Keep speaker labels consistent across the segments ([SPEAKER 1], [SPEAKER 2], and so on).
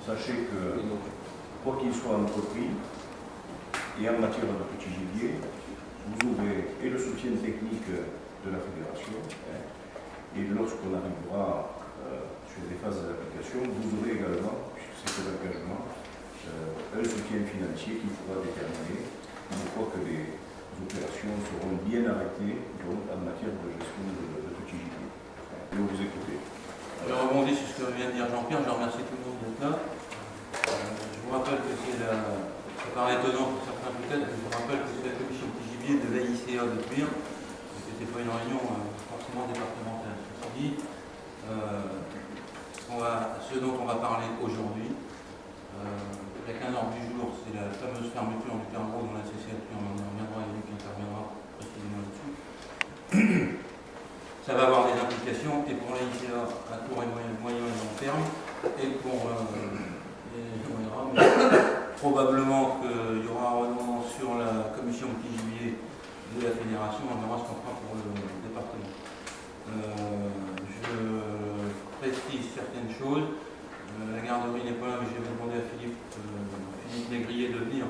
[SPEAKER 1] Sachez que, quoi qu'il soit entrepris, et en matière de petit gibier, vous aurez et le soutien technique de la fédération, et lorsqu'on arrivera sur les phases d'application, vous aurez également, puisque c'est un engagement, un soutien financier qui pourra déterminer une fois que les opérations seront bien arrêtées donc, en matière de gestion de petit gibier. Et vous écoutez.
[SPEAKER 2] Je rebondis sur ce que vient de dire Jean-Pierre, je remercie tout le monde d'être là. Je vous rappelle que c'est la... Ça paraît étonnant pour certains peut-être, mais je vous rappelle que c'est la commission petit gibier de l'AICA de Tuire, et que ce n'était pas une réunion forcément départementale. Ceci dit, ce dont on va parler aujourd'hui, il y a qu'un ordre du jour, c'est la fameuse fermeture du Pernod dans la CCA de Tuire, on en reviendra et qui interviendra précisément là-dessus. Ça va avoir des implications et pour l'AICA à court et moyen et long terme, et pour probablement qu'il y aura un redondance sur la commission petit gibier de la fédération, on verra ce qu'on fera pour le département. Je précise certaines choses. La garderie n'est pas là, mais je vais demander à Philippe Négrier de venir.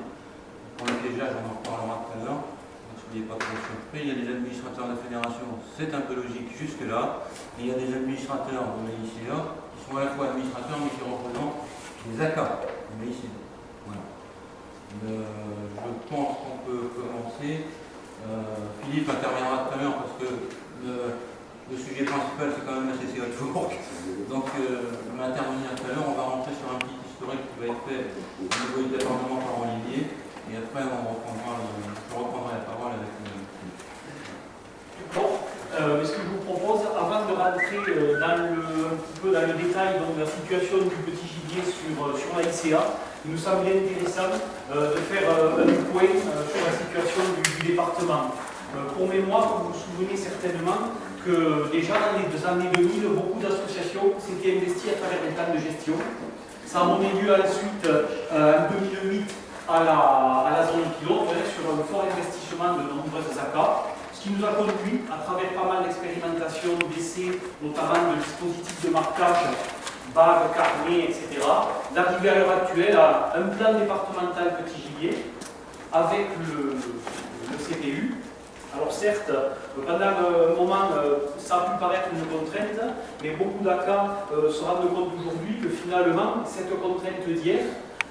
[SPEAKER 2] Pour le piégeage, on en reparlera tout à l'heure. N'oubliez pas trop surpris. Il y a des administrateurs de la fédération, c'est un peu logique jusque-là. Et il y a des administrateurs de l'AICA qui sont à la fois administrateurs mais qui représentent les ACA de l'AICA. Voilà. Je pense qu'on peut commencer. Philippe interviendra tout à l'heure parce que le sujet principal c'est quand même la CCA de Fourques. Donc on va intervenir tout à l'heure, on va rentrer sur un petit historique qui va être fait au niveau du département par Olivier. Et après, je reprendrai la parole avec
[SPEAKER 3] Bon, ce que je vous propose, avant de rentrer un petit peu dans le détail donc, de la situation du petit gibier sur l'AICA, il nous semblait intéressant de faire un point sur la situation du département. Pour mémoire, vous vous souvenez certainement que déjà dans les années 2000, beaucoup d'associations s'étaient investies à travers des plans de gestion. Ça a donné lieu ensuite, en 2008, à la zone pilote, sur un fort investissement de nombreuses ACA, ce qui nous a conduit, à travers pas mal d'expérimentations, d'essais, notamment de dispositifs de marquage, bagues, carnets, etc., d'arriver à l'heure actuelle à un plan départemental petit gibier avec le CPU. Alors certes, pendant un moment, ça a pu paraître une contrainte, mais beaucoup d'ACA se rendent compte aujourd'hui que finalement, cette contrainte d'hier,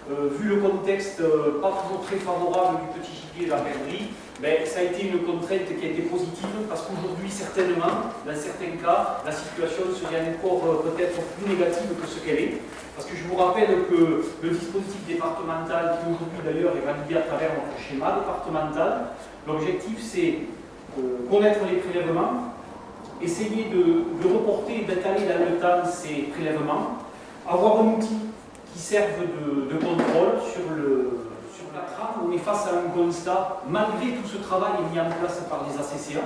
[SPEAKER 3] vu le contexte pas toujours très favorable du petit gibier de la perdrix, ben, ça a été une contrainte qui a été positive parce qu'aujourd'hui, certainement, dans certains cas, la situation serait encore peut-être plus négative que ce qu'elle est. Parce que je vous rappelle que le dispositif départemental, qui aujourd'hui d'ailleurs est validé à travers notre schéma départemental, l'objectif c'est connaître les prélèvements, essayer de reporter et d'étaler dans le temps ces prélèvements, avoir un outil qui servent de contrôle sur la trame. On est face à un constat, malgré tout ce travail mis en place par les ACCA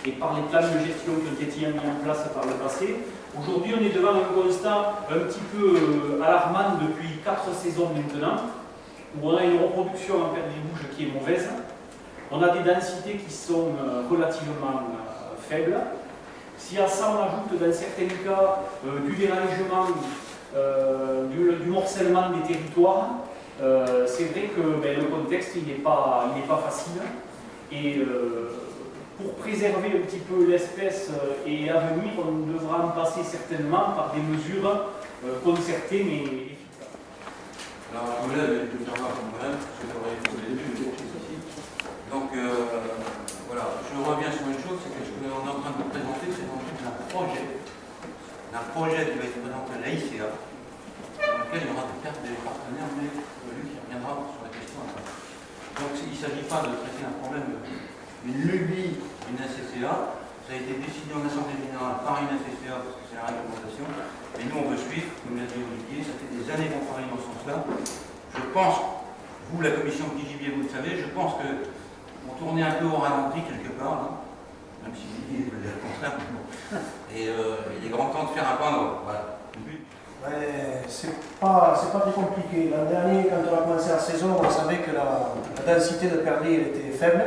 [SPEAKER 3] et par les plans de gestion qui ont été mis en place par le passé. Aujourd'hui, on est devant un constat un petit peu alarmant depuis 4 saisons maintenant, où on a une reproduction en perte des bouches qui est mauvaise. On a des densités qui sont relativement faibles. Si à ça on ajoute dans certains cas du dérangement, du morcellement des territoires, c'est vrai que le contexte il n'est pas facile. Et pour préserver un petit peu l'espèce et à venir, on devra en passer certainement par des mesures concertées mais efficaces.
[SPEAKER 2] Alors, je me lève et je vais faire voir quand même, parce que j'aurais été au début ici. Donc, voilà, je reviens sur une chose, c'est que ce qu'on est en train de vous présenter, c'est en fait un projet qui va être présenté à l'AICA, dans lequel il y aura des partenaires, mais lui qui reviendra sur la question après. Donc, il ne s'agit pas de traiter un problème, une lubie d'une ACCA. Ça a été décidé en Assemblée Générale par une ACCA, parce que c'est la réglementation, mais nous on veut suivre, comme l'a dit Olivier, ça fait des années qu'on travaille dans ce sens-là. Je pense, vous la commission petit gibier, vous le savez, je pense que on tournait un peu au ralenti quelque part, hein, même si Olivier veut dire le contraire. Et il est grand temps de faire un pas en avant. Voilà.
[SPEAKER 4] C'est pas très compliqué. L'an dernier, quand on a commencé la saison, on savait que la densité de perdrix était faible.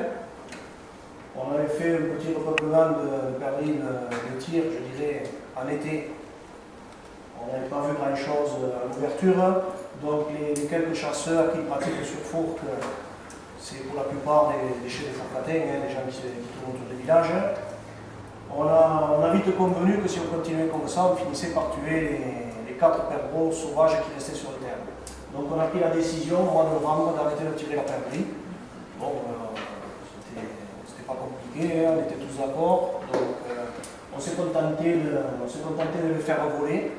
[SPEAKER 4] On avait fait un petit repeuplement de perdrix de tir, je dirais, en été. On n'avait pas vu grand-chose à l'ouverture. Donc les quelques chasseurs qui pratiquent sur Fourques, c'est pour la plupart des chefs des Fourcatins, des gens qui tournent autour des villages. On a vite convenu que si on continuait comme ça, on finissait par tuer les 4 perdreaux sauvages qui restaient sur le terrain. Donc on a pris la décision, au mois de novembre, d'arrêter de tirer la perdrix. Bon, c'était pas compliqué, hein, on était tous d'accord. Donc on s'est contenté de le faire voler.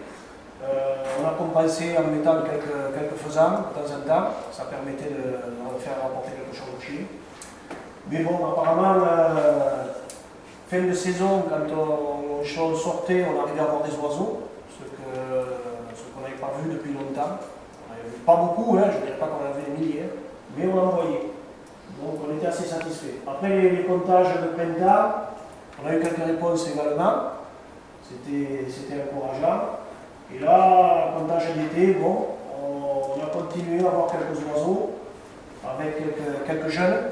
[SPEAKER 4] On a compensé en mettant quelques faisans de temps en temps. Ça permettait de faire rapporter quelque chose au chien. Mais bon, apparemment, fin de saison, quand on sortait, on arrivait à voir des oiseaux, ce qu'on n'avait pas vu depuis longtemps. On n'avait vu pas beaucoup, hein, je ne dirais pas qu'on en avait des milliers, mais on en voyait. Donc on était assez satisfaits. Après les comptages de printemps, on a eu quelques réponses également. C'était encourageant. Et là, le comptage d'été, bon, on a continué à avoir quelques oiseaux avec quelques jeunes.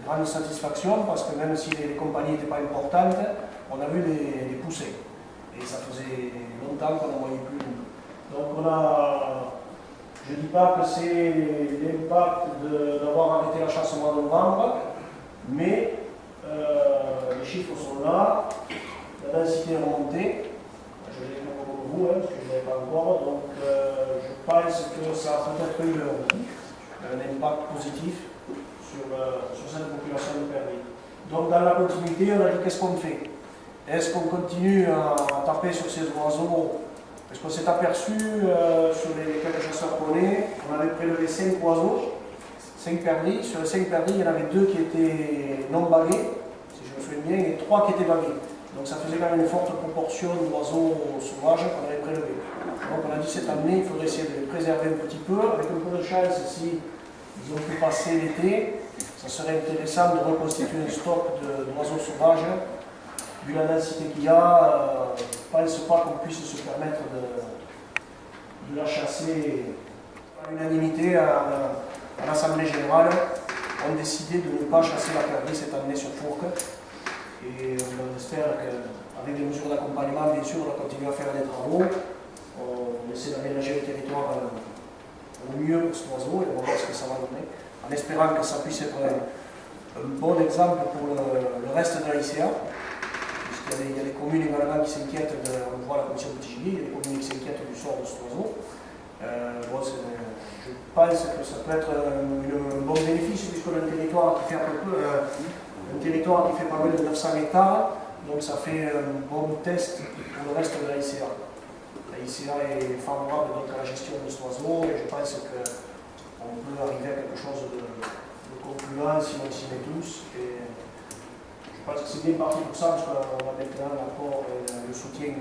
[SPEAKER 4] Grande satisfaction parce que même si les compagnies n'étaient pas importantes, on a vu des poussées. Et ça faisait longtemps qu'on n'en voyait plus. Donc je ne dis pas que c'est l'impact d'avoir arrêté la chasse au mois de novembre, mais les chiffres sont là, la densité est remontée. Je l'ai fait comme vous, hein, parce que je ne l'avais pas encore. Donc je pense que ça a peut-être eu un impact positif sur cette population de perdrix. Donc dans la continuité, on a dit qu'est-ce qu'on fait? Est-ce qu'on continue à taper sur ces oiseaux? Parce qu'on s'est aperçu sur les quelques chasseurs qu'on est, on avait prélevé 5 oiseaux, 5 perdrix. Sur les 5 perdrix, il y en avait 2 qui étaient non bagués, si je me souviens bien, et 3 qui étaient bagués. Donc ça faisait quand même une forte proportion d'oiseaux sauvages qu'on avait prélevés. Donc on a dit cette année, il faudrait essayer de les préserver un petit peu, avec un peu de chance, si ils ont pu passer l'été, ça serait intéressant de reconstituer un stock d'oiseaux sauvages. Vu la densité qu'il y a, je ne pense pas qu'on puisse se permettre de la chasser. À l'unanimité, à l'Assemblée Générale, on a décidé de ne pas chasser la perdrix cette année sur Fourques. Et on espère qu'avec des mesures d'accompagnement, bien sûr, on va continuer à faire des travaux. On essaie d'aménager le territoire au mieux pour cet oiseau et on va voir ce que ça va donner. En espérant que ça puisse être un bon exemple pour le reste de la ICA. Puisqu'il y a des communes également qui s'inquiètent, on voit la commission de petit gibier, il y a des communes qui s'inquiètent du sort de cet oiseau. Je pense que ça peut être un bon bénéfice puisqu'on a un territoire qui fait pas loin de 900 hectares, donc ça fait un bon test pour le reste de la ICA. La ICA est favorable donc à la gestion de cet oiseau et je pense qu'on peut arriver à quelque chose de concluant si on s'y met tous. Et je pense que c'est bien parti pour ça parce qu'on a maintenant l'apport et le soutien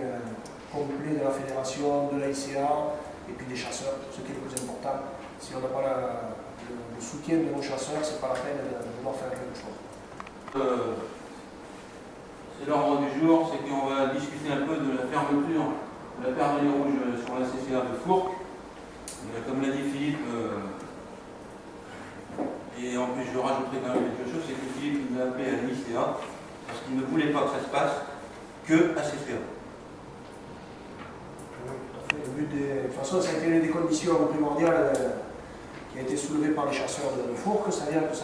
[SPEAKER 4] complet de la fédération, de la ICA et puis des chasseurs, ce qui est le plus important. Si on n'a pas le soutien de nos chasseurs, c'est pas la peine de vouloir faire quelque chose.
[SPEAKER 2] C'est l'ordre du jour, c'est qu'on va discuter un peu de la fermeture de la perdrix rouge sur la CCA de Fourques. Comme l'a dit Philippe, et en plus je rajouterai quand même quelque chose, c'est que Philippe nous a appelé à l'ICA parce qu'il ne voulait pas que ça se passe que à CCA.
[SPEAKER 4] Oui, tout à fait. De toute façon, ça a été une des conditions primordiales qui a été soulevée par les chasseurs de Fourques, c'est-à-dire que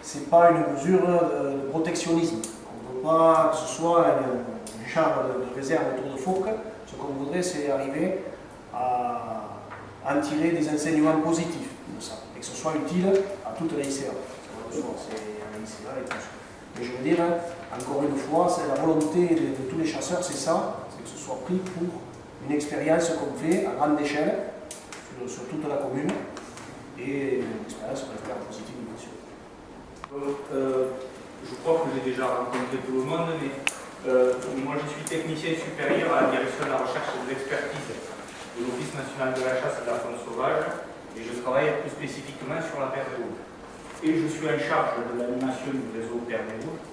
[SPEAKER 4] ce n'est pas une mesure de protectionnisme. On ne veut pas que ce soit un champ de réserve autour de Fourques. Ce qu'on voudrait, c'est arriver à en tirer des enseignements positifs de ça, et que ce soit utile à toute la ICA. C'est la ICA et tout ça. Mais je veux dire, encore une fois, c'est la volonté de tous les chasseurs, c'est ça, c'est que ce soit pris pour une expérience qu'on fait à grande échelle, sur toute la commune, et une expérience qu'on espère positive, bien sûr.
[SPEAKER 5] Je crois que j'ai déjà rencontré tout le monde, mais moi je suis technicien supérieur à la direction de la recherche et de l'expertise de l'Office national de la chasse et de la faune sauvage, et je travaille plus spécifiquement sur la perdrix rouge. Et je suis en charge de l'animation du réseau perdrix rouge,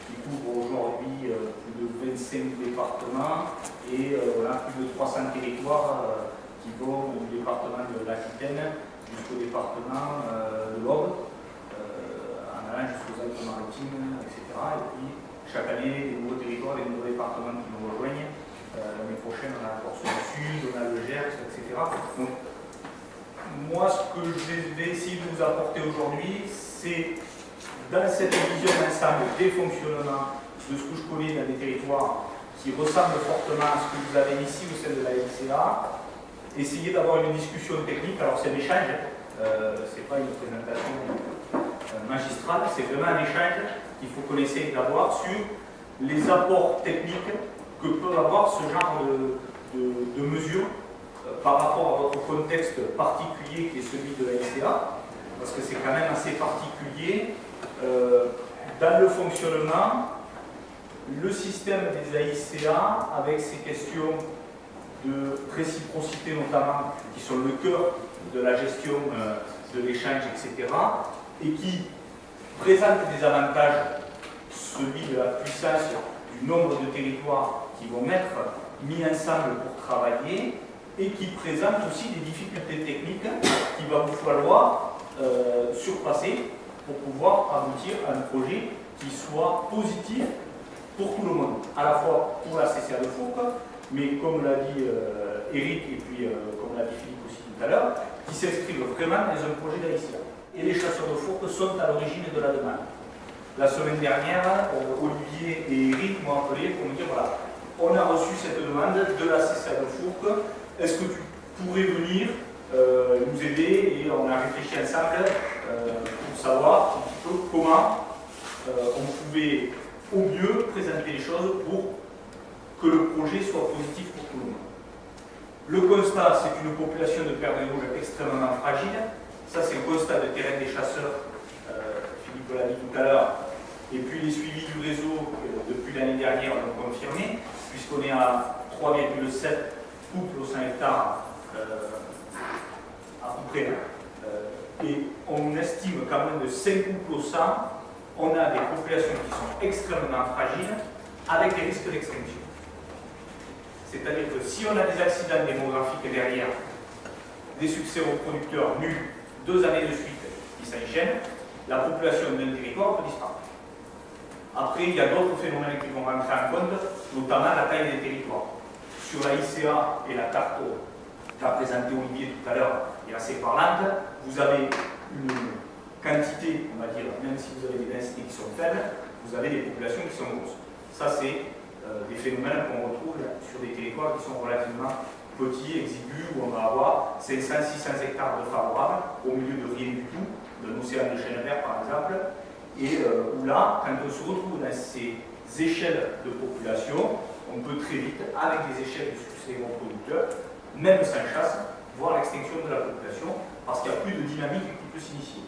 [SPEAKER 5] qui couvre aujourd'hui plus de 25 départements et plus de 300 territoires qui vont du département de l'Aquitaine jusqu'au département de l'Aude, en allant jusqu'aux Alpes-Maritimes, etc. Et puis chaque année, des nouveaux territoires, des nouveaux départements qui nous rejoignent. L'année prochaine, on a la Corse du Sud, on a le Gers, etc. Donc, moi, ce que je vais essayer de vous apporter aujourd'hui, c'est dans cette vision d'ensemble des fonctionnements de ce que je connais dans des territoires qui ressemblent fortement à ce que vous avez ici au sein de la LCA, essayer d'avoir une discussion technique. Alors c'est un échange, c'est pas une présentation magistrale, c'est vraiment un échange qu'il faut qu'on essaye d'avoir sur les apports techniques que peut avoir ce genre de mesures par rapport à votre contexte particulier qui est celui de la LCA, parce que c'est quand même assez particulier. Dans le fonctionnement, le système des AICA, avec ces questions de réciprocité notamment, qui sont le cœur de la gestion de l'échange, etc., et qui présentent des avantages, celui de la puissance du nombre de territoires qui vont être mis ensemble pour travailler, et qui présentent aussi des difficultés techniques qu'il va vous falloir surpasser pour pouvoir aboutir à un projet qui soit positif pour tout le monde, à la fois pour la CCA de Fourques, mais comme l'a dit Eric et puis comme l'a dit Philippe aussi tout à l'heure, qui s'inscrivent vraiment dans un projet d'AICA. Et les chasseurs de Fourques sont à l'origine de la demande. La semaine dernière, Olivier et Eric m'ont appelé pour me dire voilà, on a reçu cette demande de la CCA de Fourques, est-ce que tu pourrais venir nous aider? Et on a réfléchi ensemble pour savoir un petit peu comment on pouvait au mieux présenter les choses pour que le projet soit positif pour tout le monde. Le constat, c'est une population de perdrix rouges extrêmement fragile. Ça, c'est un constat de terrain des chasseurs, Philippe l'a dit tout à l'heure. Et puis les suivis du réseau, depuis l'année dernière, l'ont confirmé, puisqu'on est à 3,7 couples aux 100 hectares à peu près. Et on estime quand même de 5 couples au 100, on a des populations qui sont extrêmement fragiles avec des risques d'extinction. C'est-à-dire que si on a des accidents démographiques derrière, des succès reproducteurs nuls, 2 années de suite qui s'enchaînent, la population d'un territoire peut disparaître. Après, il y a d'autres phénomènes qui vont rentrer en compte, notamment la taille des territoires. Sur la ICA et la carte qu'a présentée Olivier tout à l'heure est assez parlante, vous avez une quantité, on va dire, même si vous avez des densités qui sont faibles, vous avez des populations qui sont grosses. Ça, c'est des phénomènes qu'on retrouve sur des territoires qui sont relativement petits, exigus, où on va avoir 500-600 hectares de favorables au milieu de rien du tout, d'un océan de chêne vert par exemple, et où là, quand on se retrouve dans ces échelles de population, on peut très vite, avec des échelles de succès reproducteurs, même sans chasse, voir l'extinction de la population, parce qu'il n'y a plus de dynamique qui peut s'initier.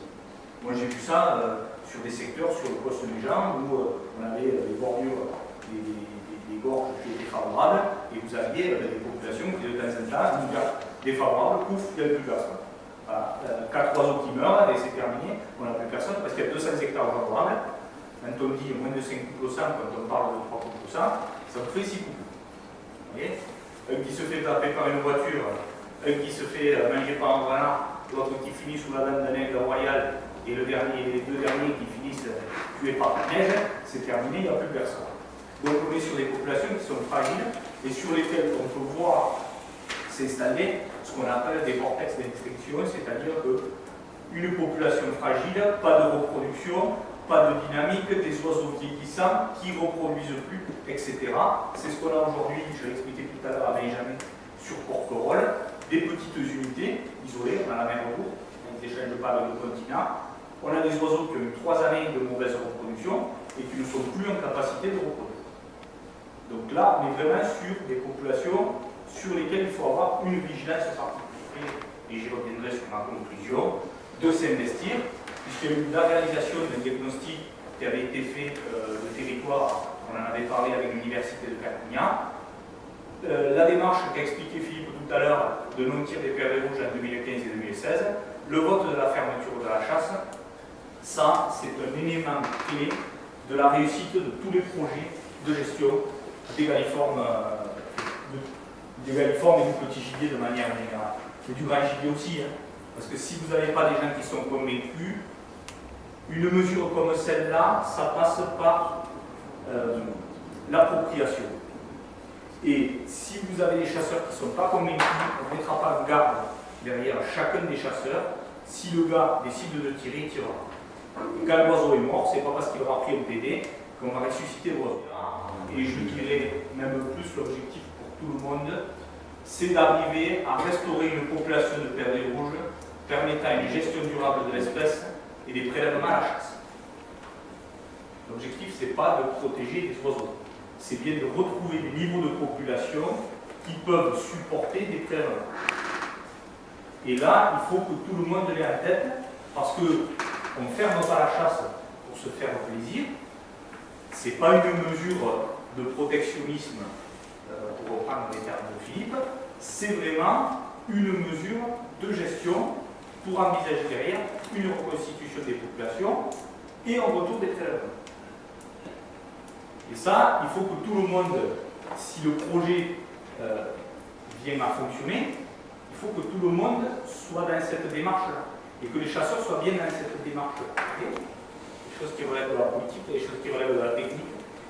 [SPEAKER 5] Moi j'ai vu ça sur des secteurs, sur le poste du Jean, où on avait des bordures, des gorges qui étaient favorables, et vous aviez des populations qui de temps en temps, défavorables, pouf, il n'y avait plus personne. Voilà. 4 oiseaux qui meurent, et c'est terminé, on n'a plus personne, parce qu'il y a 200 hectares favorables. Quand on dit moins de 5 couples au 100, quand on parle de 3 couples au 100, ça fait 6 couples. Vous voyez? Un qui se fait taper par une voiture, un qui se fait manger par un renard, l'autre qui finit sous la dent d'un aigle royal, et les 2 derniers qui finissent tués par la neige, c'est terminé, il n'y a plus personne. Donc on est sur des populations qui sont fragiles et sur lesquelles on peut voir s'installer ce qu'on appelle des vortex d'extinction, c'est-à-dire qu'une population fragile, pas de reproduction, pas de dynamique, des oiseaux vieillissants qui ne reproduisent plus, etc. C'est ce qu'on a aujourd'hui, je l'ai expliqué tout à l'heure à Benjamin, sur Porquerolles, des petites unités isolées, on a la mer autour, on n'échange pas avec le continent. On a des oiseaux qui ont eu 3 années de mauvaise reproduction et qui ne sont plus en capacité de reproduire. Donc là, on est vraiment sur des populations sur lesquelles il faut avoir une vigilance particulière. Et j'y reviendrai sur ma conclusion, de s'investir, puisqu'il y a eu la réalisation d'un diagnostic qui avait été fait de territoire, on en avait parlé avec l'université de Perpignan. La démarche qu'a expliqué Philippe tout à l'heure de non-tir des perdrix rouges en 2015 et 2016, le vote de la fermeture de la chasse, ça c'est un élément clé de la réussite de tous les projets de gestion des galliformes et du petit gibier de manière générale. Et du grand gibier aussi, hein, parce que si vous n'avez pas des gens qui sont convaincus, une mesure comme celle-là, ça passe par l'appropriation. Et si vous avez des chasseurs qui ne sont pas convaincus, on ne mettra pas de garde derrière chacun des chasseurs. Si le gars décide de tirer, il tirera. Et quand l'oiseau est mort, c'est pas parce qu'il aura pris un PD qu'on va ressusciter l'oiseau. Et je dirais même plus, l'objectif pour tout le monde, c'est d'arriver à restaurer une population de perdrix rouges permettant une gestion durable de l'espèce et des prélèvements à la chasse. L'objectif, c'est pas de protéger les oiseaux, c'est bien de retrouver des niveaux de population qui peuvent supporter des prélèvements. Et là, il faut que tout le monde l'ait en tête, parce qu'on ne ferme pas la chasse pour se faire plaisir. Ce n'est pas une mesure de protectionnisme, pour reprendre les termes de Philippe, c'est vraiment une mesure de gestion pour envisager derrière une reconstitution des populations et en retour des prélèvements. Et ça, il faut que tout le monde, si le projet vient à fonctionner, il faut que tout le monde soit dans cette démarche-là et que les chasseurs soient bien dans cette démarche-là. Okay, des choses qui relèvent de la politique, des choses qui relèvent de la technique,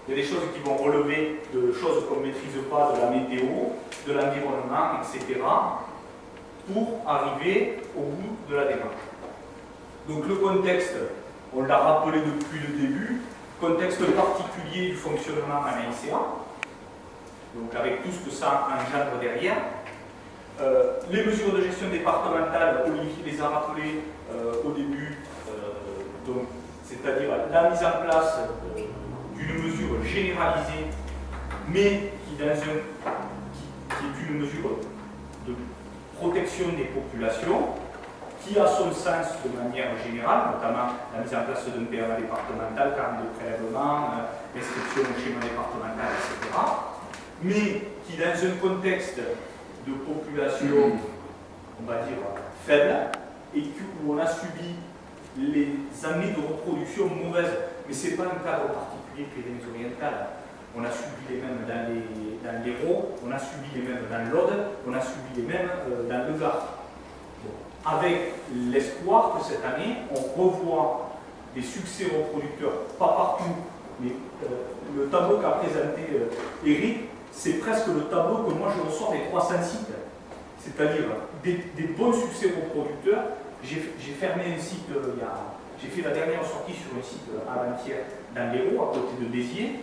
[SPEAKER 5] il y a des choses qui vont relever de choses qu'on ne maîtrise pas, de la météo, de l'environnement, etc., pour arriver au bout de la démarche. Donc le contexte, on l'a rappelé depuis le début, contexte particulier du fonctionnement en AICA, donc avec tout ce que ça engendre derrière. Les mesures de gestion départementale, Olivier les a rappelées au début, c'est-à-dire la mise en place d'une mesure généralisée, mais qui est une mesure de protection des populations, qui a son sens de manière générale, notamment la mise en place d'un PRA départemental, carnet de prélèvement, inscription au schéma départemental, etc., mais qui, dans un contexte de population, on va dire, faible, et où on a subi les années de reproduction mauvaises, mais ce n'est pas un cadre particulier Pyrénées-Orientales. On a subi les mêmes dans l'Hérault, on a subi les mêmes dans l'Aude, on a subi les mêmes dans le Gard. Bon. Avec l'espoir que cette année, on revoit des succès reproducteurs, pas partout, mais le tableau qu'a présenté Eric, c'est presque le tableau que moi je ressors des 300 sites. C'est-à-dire des bons succès reproducteurs. J'ai fermé un site, j'ai fait la dernière sortie sur un site avant-hier dans l'Hérault, à côté de Béziers.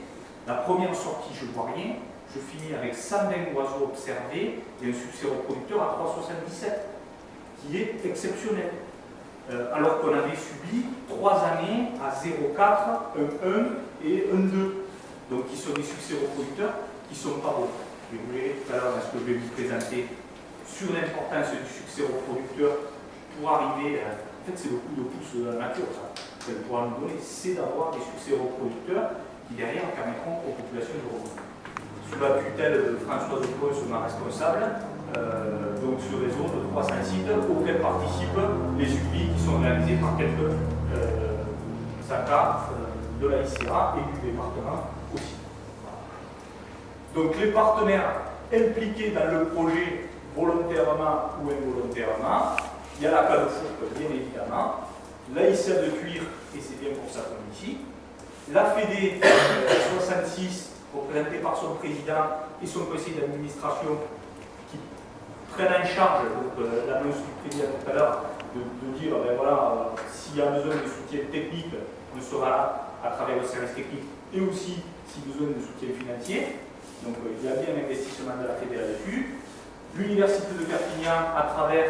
[SPEAKER 5] La première sortie, je ne vois rien. Je finis avec 120 oiseaux observés et un succès reproducteur à 3,77, qui est exceptionnel. Alors qu'on avait subi 3 années à 0,4, 1,1 et 1,2. Donc qui sont des succès reproducteurs qui ne sont pas bons. Et vous verrez tout à l'heure dans ce que je vais vous présenter sur l'importance du succès reproducteur pour arriver, en fait c'est le coup de pouce de la nature, ça. Qu'elle pourra nous donner, c'est d'avoir des succès reproducteurs qui derrière permettront aux populations de revenir. Sous la tutelle de Françoise Pons, ma responsable, donc ce réseau de 300 sites auxquels participent les suivis qui sont réalisés par quelques SACA de la ICA et du département aussi. Donc les partenaires impliqués dans le projet volontairement ou involontairement, il y a la Cadefourque bien évidemment, l'AICA de Cuire, et c'est bien pour ça qu'on est ici, la FEDE 66, représentée par son président et son conseil d'administration, qui prennent en charge l'annonce du président tout à l'heure, de dire, ben voilà, s'il y a besoin de soutien technique, on sera là à travers le service technique, et aussi si besoin de soutien financier. Donc il y a bien un investissement de la FEDE là-dessus. L'Université de Perpignan, à travers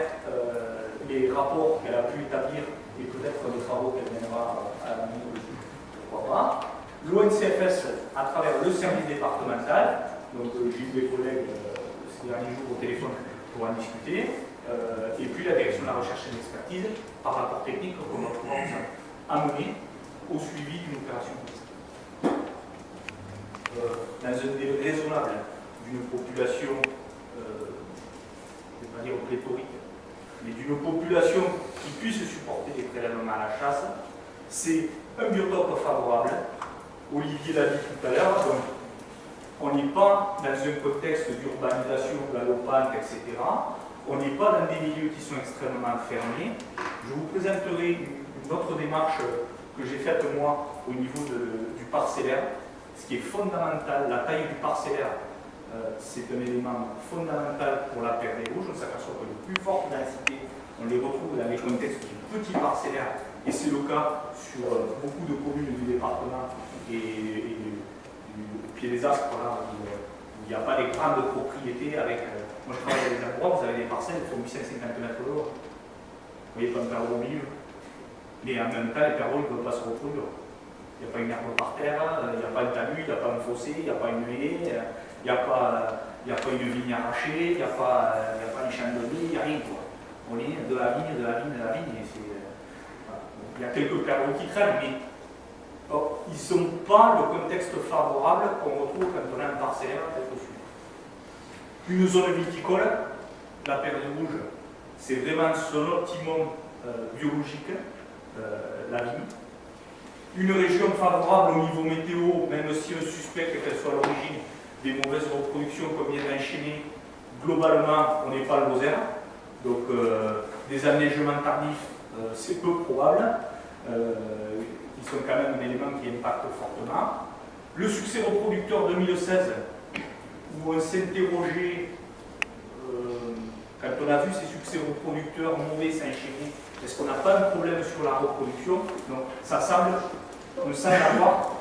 [SPEAKER 5] les rapports qu'elle a pu établir, et peut-être des travaux qu'elle mènera à la méthodologie, pourquoi pas. L'ONCFS, à travers le service départemental, donc j'ai eu des collègues ces derniers jours au téléphone pour en discuter, et puis la direction de la recherche et de l'expertise, par rapport technique qu'on va pouvoir amener au suivi d'une opération touristique. Dans un délai raisonnable d'une population, je ne vais pas dire pléthorique, mais d'une population qui puisse supporter des prélèvements à la chasse, c'est un biotope favorable. Olivier l'a dit tout à l'heure, donc on n'est pas dans un contexte d'urbanisation galopante, etc. On n'est pas dans des milieux qui sont extrêmement fermés. Je vous présenterai une autre démarche que j'ai faite moi au niveau du parcellaire. Ce qui est fondamental, la taille du parcellaire c'est un élément fondamental pour la paire des rouges. On s'aperçoit que les plus fortes densités, on les retrouve dans les contextes du petit parcellaire, et c'est le cas sur beaucoup de communes du département et au pied des Astres, là, où il n'y a pas des grandes propriétés avec. Moi je travaille dans les endroits, vous avez des parcelles qui font 850 mètres de haut. Vous voyez pas un perro au milieu. Mais en même temps, les perros, ils ne peuvent pas se reproduire. Il n'y a pas une herbe par terre, il n'y a pas un talus, il n'y a pas un fossé, il n'y a pas une haie, il n'y a pas une vigne arrachée, il n'y a pas un chandelier, il n'y a rien. Quoi. On est de la vigne, de la vigne, de la vigne. Et voilà. Il y a quelques perros qui traînent, mais ils ne sont pas le contexte favorable qu'on retrouve quand on a un parcellaire tel que celui-là. Une zone viticole, la paire de rouge, c'est vraiment son optimum biologique, la vigne. Une région favorable au niveau météo, même si on suspecte qu'elle soit à l'origine des mauvaises reproductions qu'on vient d'enchaîner, globalement, on n'est pas le Lozère. Donc, des anneigements tardifs, c'est peu probable. Ils sont quand même un élément qui impacte fortement. Le succès reproducteur 2016, où on s'interrogeait, quand on a vu ces succès reproducteurs mauvais s'enchaîner, est-ce qu'on n'a pas un problème sur la reproduction? Donc, on semble avoir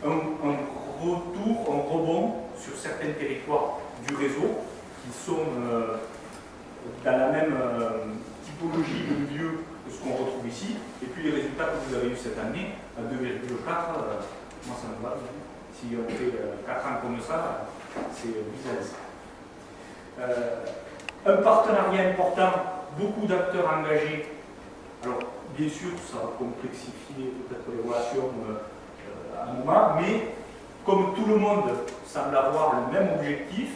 [SPEAKER 5] un retour, un rebond sur certains territoires du réseau qui sont dans la même typologie de lieu que ce qu'on retrouve ici. Et puis les résultats que vous avez eu cette année, à 2,4, moi ça me va. Si on fait 4 ans comme ça, c'est business. Un partenariat important, beaucoup d'acteurs engagés. Alors, bien sûr, ça va complexifier peut-être les relations à un moment, mais comme tout le monde semble avoir le même objectif,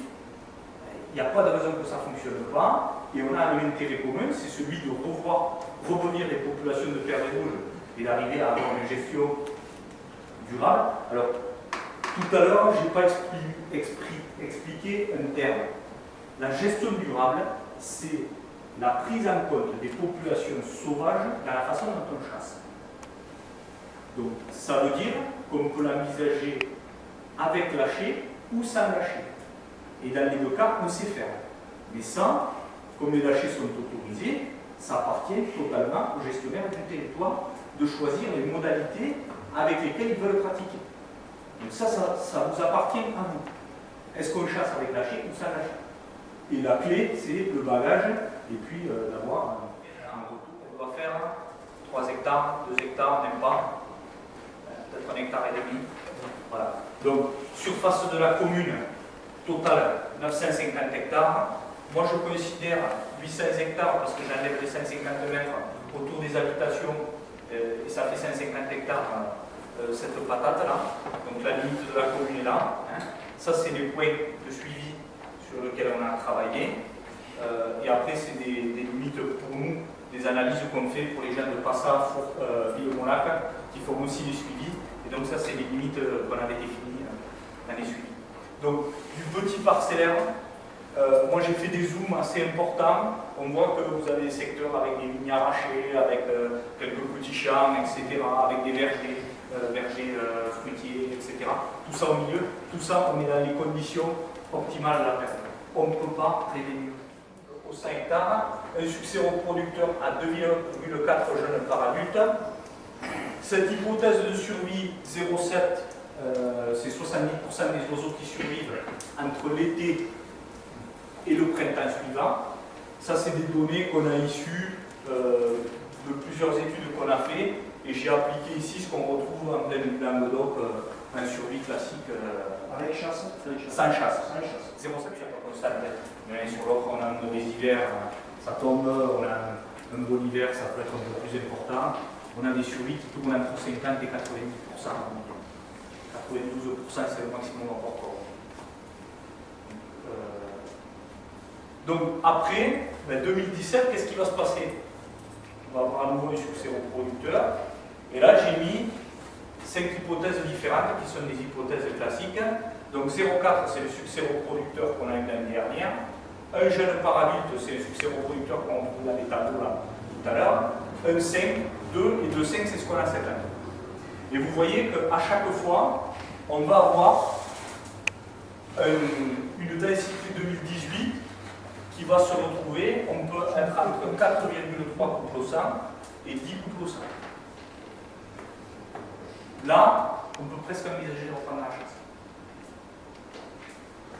[SPEAKER 5] il n'y a pas de raison que ça ne fonctionne pas, et on a un intérêt commun, c'est celui de revenir les populations de perles rouges et d'arriver à avoir une gestion durable. Alors, tout à l'heure, je n'ai pas expliqué un terme. La gestion durable, c'est la prise en compte des populations sauvages dans la façon dont on chasse. Donc, ça veut dire qu'on peut l'envisager avec lâcher ou sans lâcher. Et dans les deux cas, on sait faire. Mais ça, comme les lâchers sont autorisés, ça appartient totalement aux gestionnaires du territoire de choisir les modalités avec lesquelles ils veulent pratiquer. Donc ça vous appartient à vous. Est-ce qu'on chasse avec lâcher ou sans lâcher? Et la clé, c'est le bagage, et puis d'avoir un retour. On va faire 3 hectares, 2 hectares, même pas, peut-être 1,5 hectare. Voilà. Donc, surface de la commune, totale 950 hectares. Moi, je considère 800 hectares parce que j'enlève les 150 mètres autour des habitations et ça fait 150 hectares cette patate-là. Donc, la limite de la commune est là. Hein. Ça, c'est les points de suivi sur lesquels on a travaillé. Et après, c'est des limites pour nous, des analyses qu'on fait pour les gens de Passa, Ville-Molac, qui font aussi des suivis. Et donc, ça, c'est les limites qu'on avait définies l'année suivie. Donc, du petit parcellaire, moi j'ai fait des zooms assez importants. On voit que vous avez des secteurs avec des vignes arrachées, avec quelques petits champs, etc., avec des vergers, fruitiers, etc. Tout ça au milieu, tout ça, on est dans les conditions optimales de la perte. On ne peut pas rêver mieux. Au 5 hectares, un succès reproducteur à 2,4 jeunes par adulte. Cette hypothèse de survie 0,7, c'est 70% des oiseaux qui survivent entre l'été et le printemps suivant. Ça, c'est des données qu'on a issues de plusieurs études qu'on a fait, et j'ai appliqué ici ce qu'on retrouve en pleine Languedoc, en survie classique.
[SPEAKER 4] Avec chasse?
[SPEAKER 5] Sans chasse. 0,7, c'est pas constant. Mais sur l'autre, on a un mauvais hiver, ça tombe, on a un bon hiver, ça peut être un peu plus important. On a des survies qui tournent entre 50 et 90%. 92%, c'est le maximum important. Donc après, 2017, qu'est-ce qui va se passer? On va avoir à nouveau des succès reproducteurs. Et là, j'ai mis 5 hypothèses différentes qui sont des hypothèses classiques. Donc 0,4, c'est le succès reproducteur qu'on a eu l'année dernière. Un jeune par adulte, c'est le succès reproducteur qu'on trouve dans les tableaux là, tout à l'heure. 1,5, 2 et 2,5, c'est ce qu'on a cette année. Et vous voyez qu'à chaque fois, on va avoir
[SPEAKER 3] une densité 2018 qui va se retrouver, on peut être entre 4,3 couples au 100 et 10 couples au 100. Là, on peut presque envisager de reprendre la chasse.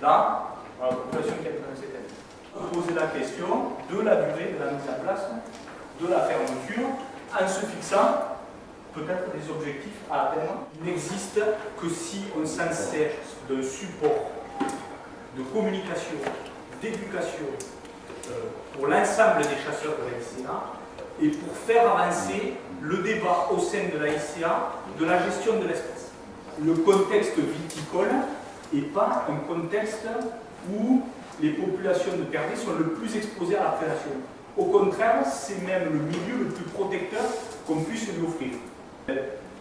[SPEAKER 3] Là, la population qui a besoin de cette aide. On peut poser la question de la durée de la mise en place de la fermeture en se fixant peut-être des objectifs à atteindre. Il n'existe que si on s'en sert d'un support de communication, d'éducation pour l'ensemble des chasseurs de la ICA et pour faire avancer le débat au sein de la ICA de la gestion de l'espèce. Le contexte viticole n'est pas un contexte où les populations de perdrix sont le plus exposées à la prédation. Au contraire, c'est même le milieu le plus protecteur qu'on puisse lui offrir.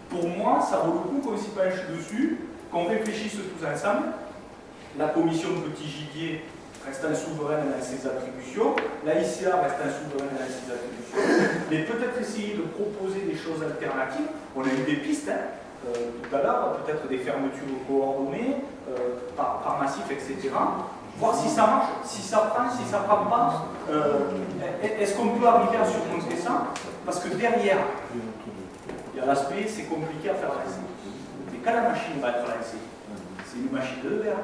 [SPEAKER 3] Pour moi, ça vaut le coup qu'on s'y penche dessus, qu'on réfléchisse tous ensemble. La commission de petit gibier restant souveraine dans ses attributions, la ICA restant souveraine dans ses attributions, mais peut-être essayer de proposer des choses alternatives. On a eu des pistes tout à l'heure, peut-être des fermetures coordonnées, par massif, etc. Voir si ça marche, si ça prend, si ça ne prend pas. Est-ce qu'on peut arriver à surmonter ça? Parce que derrière, il y a l'aspect, c'est compliqué à faire lancer. Mais quand la machine va être lancée, c'est une machine de verre.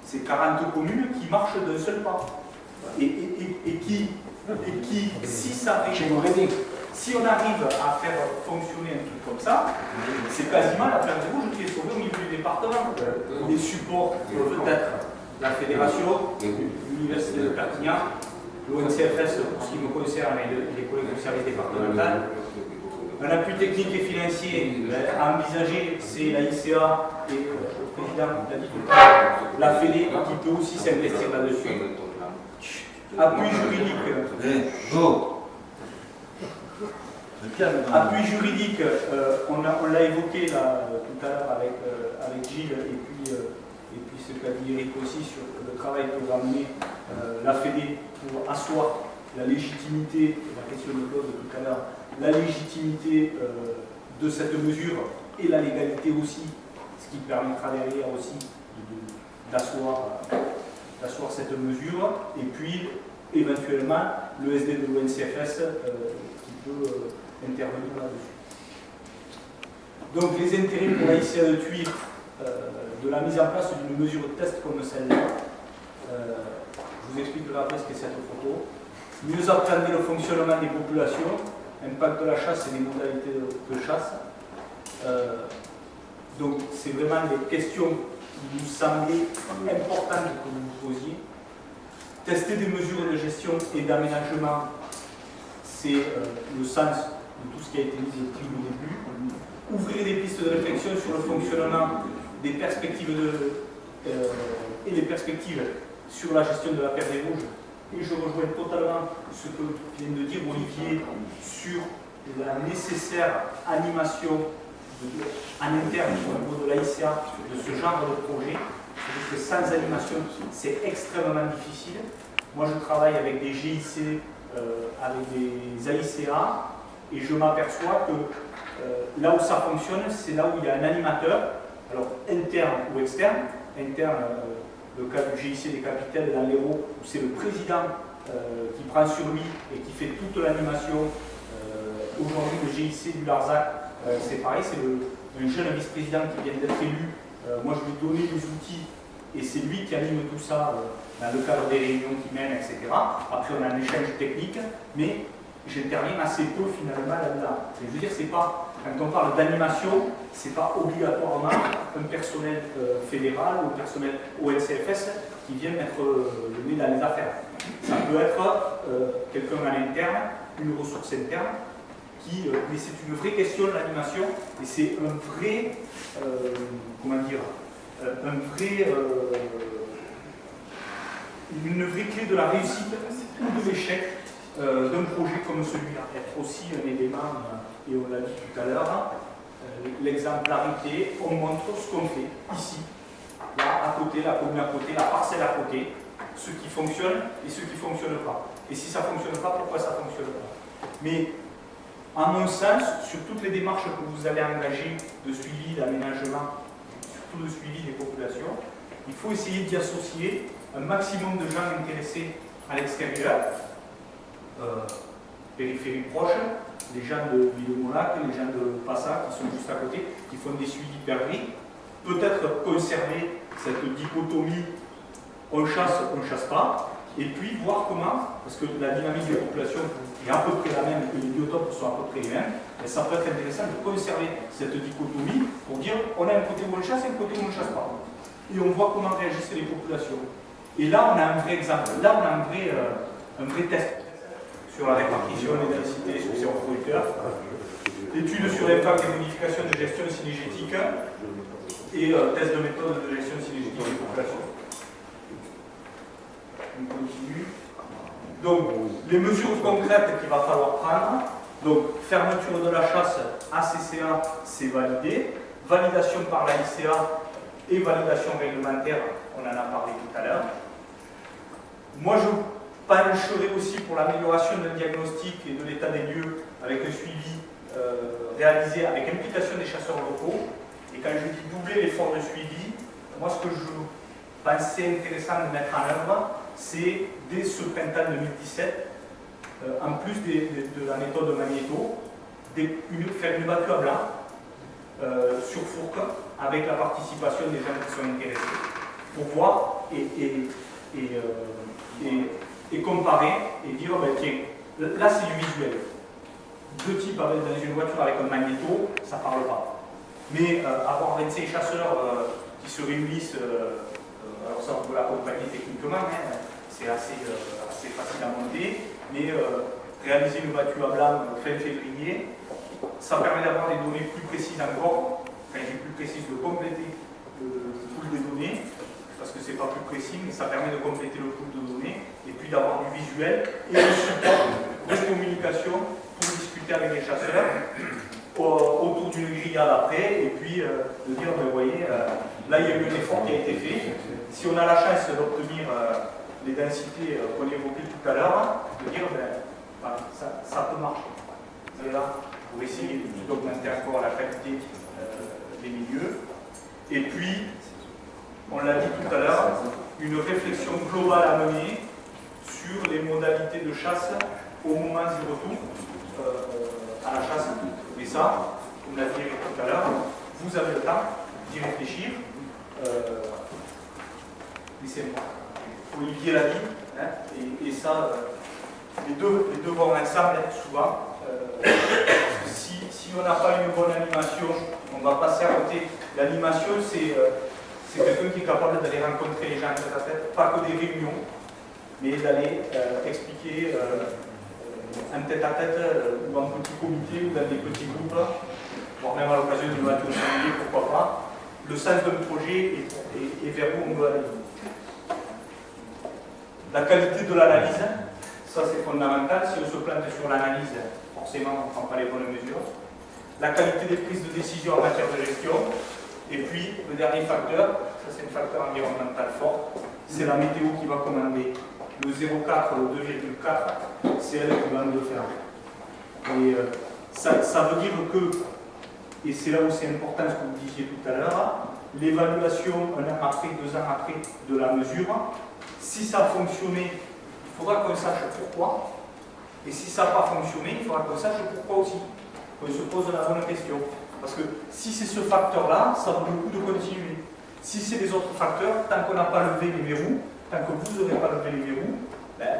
[SPEAKER 3] C'est 40 communes qui marchent d'un seul pas. Et qui, si ça arrive, si on arrive à faire fonctionner un truc comme ça, c'est quasiment la Ferme Rouge qui est sauvée au milieu du département. Les supports peuvent être la fédération, l'université de Perpignan, l'ONCFS, pour ce qui me concerne, et les collègues du service départemental. Un appui technique et financier à envisager, c'est la ICA et le président l'a dit tout à l'heure, la Fédé qui peut aussi s'investir là-dessus. Appui juridique. Appui juridique, on l'a évoqué là, tout à l'heure avec Gilles et puis ce qu'a dit Eric aussi sur le travail que va mener la Fédé pour asseoir la légitimité, la question de Claude tout à l'heure, la légitimité de cette mesure et la légalité aussi, ce qui permettra derrière aussi d'asseoir cette mesure, et puis éventuellement le SD de l'ONCFS qui peut intervenir là-dessus. Donc les intérêts pour la ICA de Thuir de la mise en place d'une mesure de test comme celle-là, je vous expliquerai après ce qu'est cette photo. Mieux appréhender le fonctionnement des populations, impact de la chasse et des modalités de chasse. Donc c'est vraiment des questions qui nous semblaient importantes que vous vous posiez. Tester des mesures de gestion et d'aménagement, c'est le sens de tout ce qui a été dit depuis le début. Ouvrir des pistes de réflexion sur le fonctionnement des perspectives et les perspectives sur la gestion de la perte des rouges. Et je rejoins totalement ce que vient de dire Olivier sur la nécessaire animation en interne au niveau de l'AICA de ce genre de projet. C'est-à-dire que sans animation, c'est extrêmement difficile. Moi, je travaille avec des GIC, avec des AICA, et je m'aperçois que là où ça fonctionne, c'est là où il y a un animateur, alors interne ou externe. Interne, le cas du GIC des Capitales dans l'Hérault, où c'est le président qui prend sur lui et qui fait toute l'animation. Aujourd'hui, le GIC du Larzac, c'est pareil, c'est un jeune vice-président qui vient d'être élu. Moi, je lui ai donné les outils et c'est lui qui anime tout ça dans le cadre des réunions qu'il mène, etc. Après, on a un échange technique, mais j'interviens assez peu finalement là-dedans. Je veux dire, c'est pas, quand on parle d'animation, c'est pas obligatoirement un personnel fédéral ou un personnel ONCFS qui vient mettre le nez dans les affaires. Ça peut être quelqu'un en interne, une ressource interne, mais c'est une vraie question de l'animation et c'est un vrai, une vraie clé de la réussite ou de l'échec d'un projet comme celui-là. Être aussi un élément, et on l'a dit tout à l'heure, l'exemplarité, on montre ce qu'on fait ici, là à côté, la commune à côté, la parcelle à côté, ce qui fonctionne et ce qui ne fonctionne pas. Et si ça ne fonctionne pas, pourquoi ça ne fonctionne pas? Mais à mon sens, sur toutes les démarches que vous allez engager de suivi, d'aménagement,
[SPEAKER 5] surtout de suivi des populations. Il faut essayer d'y associer un maximum de gens intéressés à l'extérieur, périphérie proche, les gens de Ville-de-Molac, les gens de Passac qui sont juste à côté, qui font des suivis de perdrix. Peut-être conserver cette dichotomie on chasse pas, et puis voir comment, parce que la dynamique des populations est à peu près la même et que les biotopes sont à peu près les mêmes, et ça peut être intéressant de conserver cette dichotomie pour dire on a un côté où on chasse et un côté où on ne chasse pas. Et on voit comment réagissent les populations. Et là, on a un vrai exemple, là, on a un vrai test sur la répartition des densités sur ces reproducteurs, l'étude sur l'impact des modifications de gestion synergétique et test de méthode de gestion synergétique des populations. On continue. Donc, les mesures concrètes qu'il va falloir prendre, donc fermeture de la chasse ACCA, c'est validé, validation par la ICA et validation réglementaire, on en a parlé tout à l'heure. Moi, je pencherai aussi pour l'amélioration d'un diagnostic et de l'état des lieux avec un suivi réalisé avec implication des chasseurs locaux. Et quand je dis doubler l'effort de suivi, moi, ce que je pensais intéressant de mettre en œuvre, c'est dès ce printemps 2017, en plus de la méthode Magnéto, faire une vacue à blanc sur Fourques avec la participation des gens qui sont intéressés pour voir et comparer et dire ben, tiens, là c'est du visuel. Deux types dans une voiture avec un magnéto, ça ne parle pas. Mais avoir 25 chasseurs qui se réunissent, alors ça on peut l'accompagner techniquement, hein, c'est assez facile à monter, mais réaliser une voiture à blanc fin février, ça permet d'avoir des données plus précises encore, enfin j'ai plus précise de compléter le pool des données, parce que c'est pas plus précis, mais ça permet de compléter le pool de données, et puis d'avoir du visuel et du support de communication pour discuter avec les chasseurs autour d'une grillade après, et puis de dire, ben, vous voyez, là il y a eu un effort qui a été fait. Si on a la chance d'obtenir les densités qu'on évoquait tout à l'heure, de dire, ben, ça peut marcher. Vous allez là pour essayer d'augmenter encore la qualité des milieux. Et puis, on l'a dit tout à l'heure, une réflexion globale à mener sur les modalités de chasse au moment du retour à la chasse. Et ça, comme l'a dit tout à l'heure, vous avez le temps d'y réfléchir. Laissez-moi. Olivier l'a dit, hein, et ça, les deux vont ensemble souvent. Si on n'a pas une bonne animation, on ne va pas s'arrêter. L'animation, c'est quelqu'un qui est capable d'aller rencontrer les gens tête à tête, pas que des réunions, mais d'aller expliquer en tête à tête ou en petit comité ou dans des petits groupes, voire même à l'occasion d'une voiture singulier, pourquoi pas, le sens d'un projet et vers où on veut aller. La qualité de l'analyse, ça c'est fondamental. Si on se plante sur l'analyse, forcément on ne prend pas les bonnes mesures. La qualité des prises de décision en matière de gestion. Et puis, le dernier facteur, ça c'est un facteur environnemental fort, c'est la météo qui va commander. Le 0,4, le 2,4, c'est elle qui va nous le faire. Et ça veut dire que, et c'est là où c'est important ce que vous disiez tout à l'heure, l'évaluation 1 an après, 2 ans après de la mesure, si ça a fonctionné, il faudra qu'on sache pourquoi, et si ça n'a pas fonctionné, il faudra qu'on sache pourquoi aussi, qu'on se pose la bonne question. Parce que si c'est ce facteur-là, ça vaut le coup de continuer. Si c'est les autres facteurs, tant qu'on n'a pas levé les verrous, tant que vous n'aurez pas levé les verrous, ben,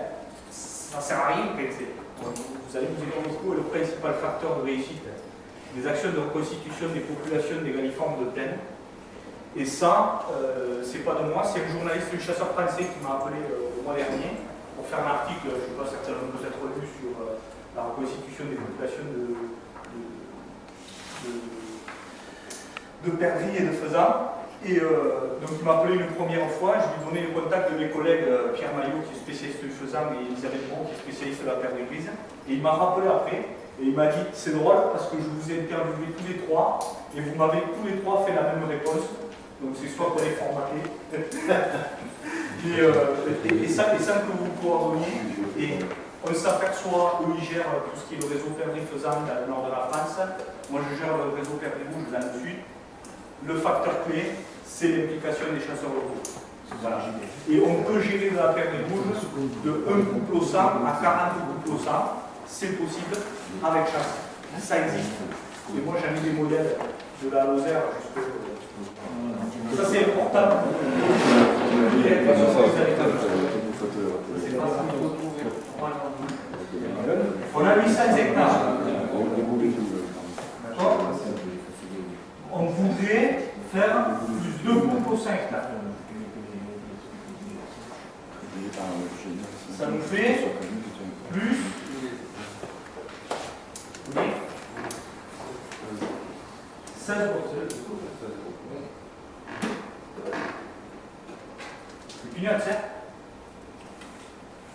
[SPEAKER 5] ça ne sert à rien. Vous allez vous dire au coup, le principal facteur de réussite des actions de reconstitution des populations des galliformes de plaine. Et ça, c'est pas de moi, c'est un journaliste, un chasseur français qui m'a appelé le mois dernier pour faire un article, je ne sais pas, certains l'ont peut-être lu, sur la reconstitution des populations de perdrix et de faisans. Et donc il m'a appelé une première fois, je lui ai donné le contact de mes collègues Pierre Maillot qui est spécialiste du faisan et Elisabeth Bron qui est spécialiste de la perdrix grise. Et il m'a rappelé après et il m'a dit c'est drôle parce que je vous ai interviewé tous les trois et vous m'avez tous les trois fait la même réponse. Donc c'est soit qu'on est formaté et sans que vous vous coordonniez. Et on s'aperçoit, eux ils gèrent tout ce qui est le réseau perdrix faisan dans le nord de la France. Moi je gère le réseau perdrix rouge dans le sud. Le facteur clé, c'est l'implication des chasseurs locaux. Voilà. Et on peut gérer de la perle rouge de 1 couple au 100 à 40 couples au 100, c'est possible avec chasse. Ça existe. Et moi j'en ai des modèles de la Lozère jusqu'au. Ça c'est important. On a 800 hectares. D'accord. On voudrait faire plus 2 couples au 5 hectares. Ça nous fait plus. Oui. 16%. Le pignotte, c'est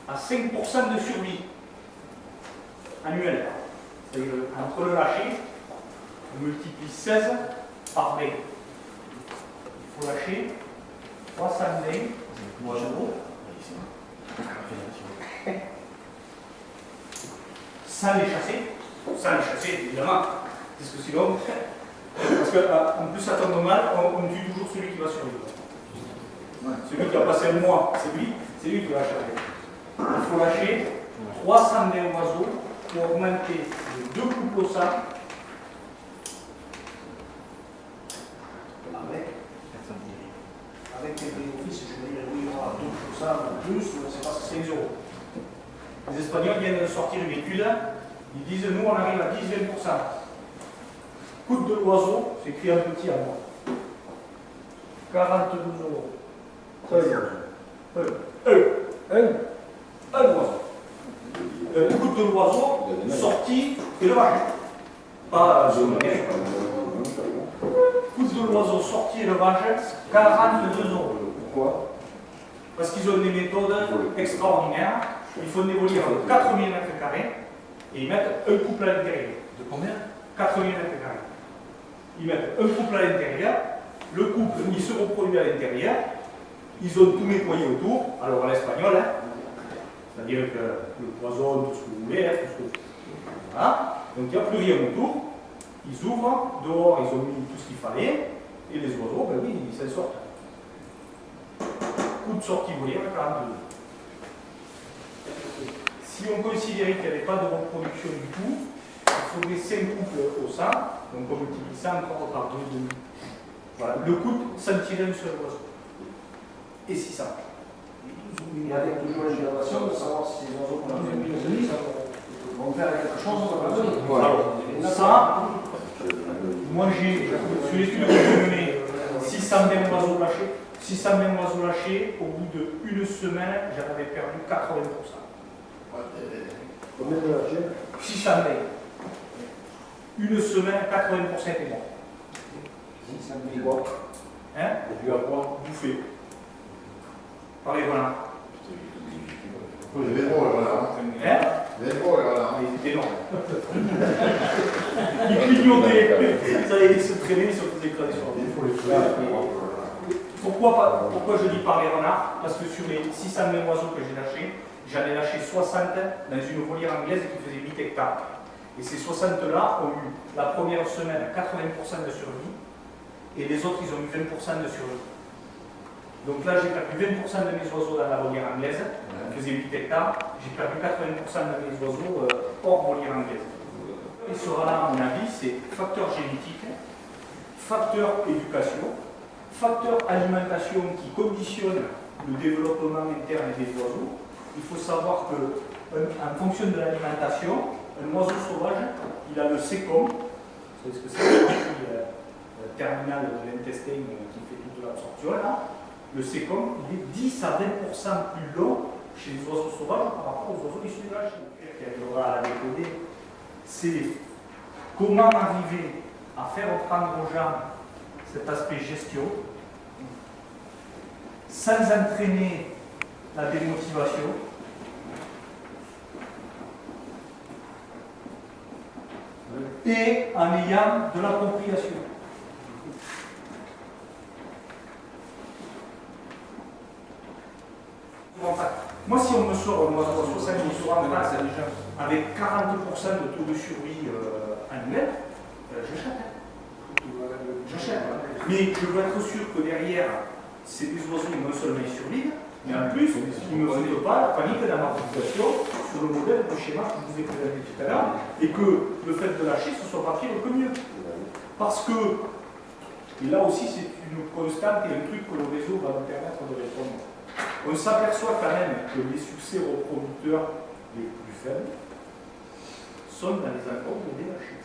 [SPEAKER 5] à 5% de survie annuelle. C'est-à-dire entre le lâcher, on multiplie 16 par 20. Il faut lâcher 320 oiseaux. Sans les chasser. Sans les chasser, évidemment. Parce que sinon, parce qu'en plus ça tombe mal, on tue toujours celui qui va survivre. Celui qui a passé un mois, c'est lui qui va chasser. Il faut lâcher 320 oiseaux pour augmenter de 2 couples au 100
[SPEAKER 4] avec les bénéfices, je veux dire, oui, il y aura 2% ou plus, c'est pas 5 euros.
[SPEAKER 5] Les Espagnols viennent de sortir une étude, ils disent nous on arrive à 10-20%. Coût de l'oiseau, c'est écrit un petit à moi. 42 euros. Un oiseau. Coût de l'oiseau, sorti et le vache. Pas sur le nez. Coût de l'oiseau, sorti et le vache, 42 euros.
[SPEAKER 1] Pourquoi?
[SPEAKER 5] Parce qu'ils ont des méthodes extraordinaires. Ils font des volières de 4000 m² et ils mettent un couple à l'intérieur.
[SPEAKER 2] De combien?
[SPEAKER 5] 4000 m². Ils mettent un couple à l'intérieur, le couple il se reproduit à l'intérieur, ils ont tout nettoyé autour, alors à l'espagnol, hein, c'est-à-dire que le poison, tout ce que vous voulez, hein, tout ce que... Voilà. Donc il n'y a plus rien autour, ils ouvrent, dehors ils ont mis tout ce qu'il fallait, et les oiseaux, ben oui, ils s'en sortent. Coup de sortie volière, 42. Si on considérait qu'il n'y avait pas de reproduction du tout, il faudrait 5 couples au 100, donc on multiplie ça encore par 2,5. Voilà, le couple, ça ne tirait un seul oiseau. Et 600.
[SPEAKER 4] Il y a toujours l'innovation de savoir si les oiseaux qu'on a fait vont faire quelque chose dans la zone.
[SPEAKER 5] Alors, ça, moi j'ai, sur l'étude que j'ai menée, 620 oiseaux lâchés. 620 oiseaux lâchés, au bout d'une semaine, j'en avais perdu 80%.
[SPEAKER 4] Combien de lâcher?
[SPEAKER 5] 620. Une semaine, 80% était mort.
[SPEAKER 4] Ça me dit quoi?
[SPEAKER 5] Hein?
[SPEAKER 1] Tu vas quoi?
[SPEAKER 5] Bouffé. Par les renards.
[SPEAKER 6] Les vélos, voilà.
[SPEAKER 5] Hein?
[SPEAKER 6] Les vélos, voilà.
[SPEAKER 5] Ils étaient énormes. Ils clignotaient. Ils allaient se traîner sur les écrans. Pourquoi je dis par les renards? Parce que sur les 620 oiseaux que j'ai lâchés, j'en ai lâché 60 dans une volière anglaise qui faisait 8 hectares. Et ces 60-là ont eu la première semaine 80% de survie et les autres ils ont eu 20% de survie. Donc là j'ai perdu 20% de mes oiseaux dans la volière anglaise, qui faisait 8 hectares, j'ai perdu 80% de mes oiseaux hors volière anglaise. Et sera là à mon avis, c'est facteur génétique, facteur éducation, facteur alimentation qui conditionne le développement interne des oiseaux. Il faut savoir que en fonction de l'alimentation, un oiseau sauvage, il a le sécom, c'est ce que c'est la partie terminale de l'intestin qui fait toute l'absorption là. Le sécom, il est 10 à 20% plus long chez les oiseaux sauvages par rapport aux oiseaux issus de la Chine. Ce qu'il y aura à décoder, c'est comment arriver à faire apprendre aux gens cet aspect gestion sans entraîner la démotivation. Et en ayant de l'appropriation. Moi, si on me sort un oiseau à 70 euros en masse avec 40% de taux de survie annuel, j'achète. J'achète. Mais je veux être sûr que derrière, ces oiseaux non seulement ils survivent, mais en plus, ils ne me foutent pas la panique dans ma population sur le modèle du schéma que je vous ai présenté tout à l'heure, et que le fait de lâcher, ce soit pas pire que mieux. Parce que, et là aussi c'est une constante et un truc que le réseau va nous permettre de répondre. On s'aperçoit quand même que les succès reproducteurs les plus faibles sont dans les accords de délâcher.